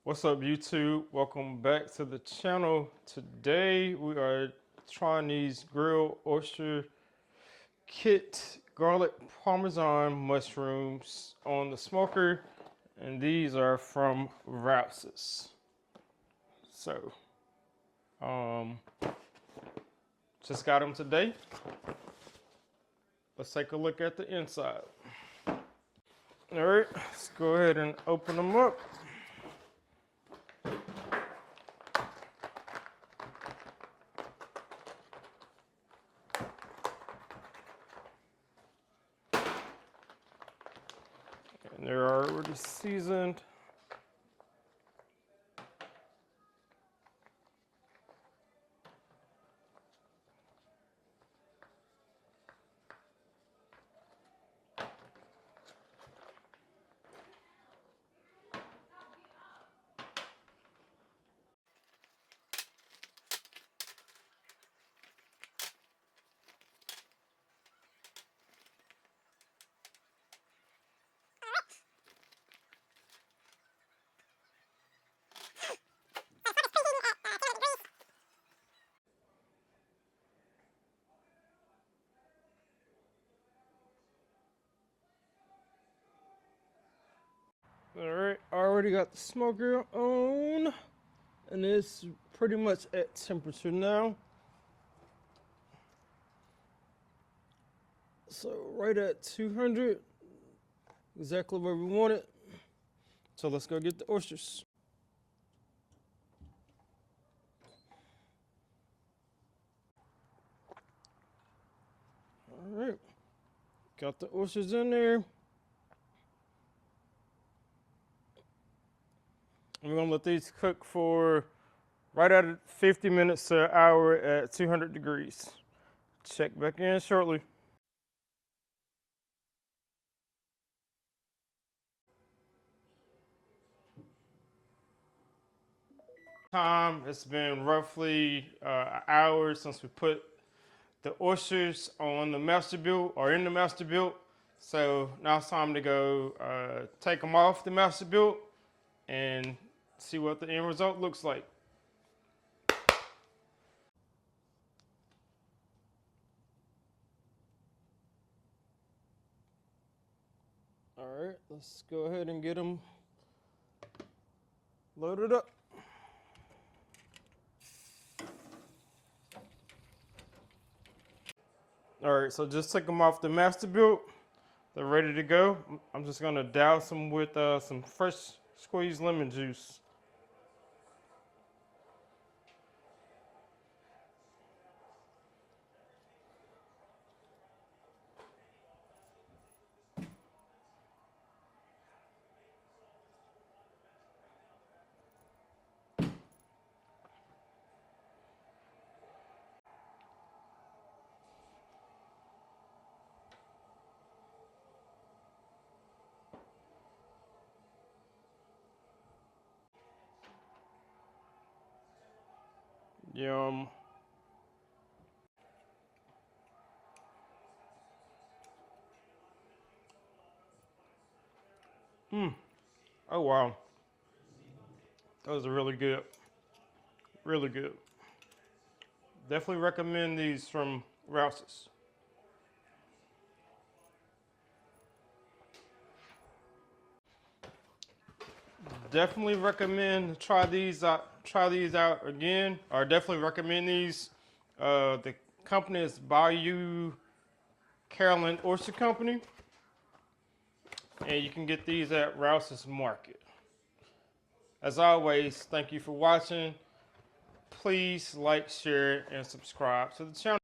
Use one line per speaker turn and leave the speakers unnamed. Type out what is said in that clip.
What's up, YouTube? Welcome back to the channel. Today we are trying these grilled oyster kit garlic parmesan mushrooms on the smoker, and these are from Rouses. So, just got them today. Let's take a look at the inside. All right, let's go ahead and open them up. And they're already seasoned. All right, I already got the smoker on, and it's pretty much at temperature now. So right at 200, exactly where we want it. So let's go get the oysters. All right, got the oysters in there. We're gonna let these cook for right at 50 minutes to an hour at 200 degrees. Check back in shortly. It's been roughly an hour since we put the oysters on the master built or in the master built. So now it's time to go take them off the master built and see what the end result looks like. All right, let's go ahead and get them loaded up. All right, so just took them off the master built. They're ready to go. I'm just gonna douse them with some fresh squeezed lemon juice. Yum. Oh wow. Those are really good. Really good. Definitely recommend these from Rouses. Definitely recommend try these out. Try these out again. Or definitely recommend these. The company is Bayou Carolyn Oyster Company, and you can get these at Rouse's Market. As always, thank you for watching. Please like, share, and subscribe to the channel.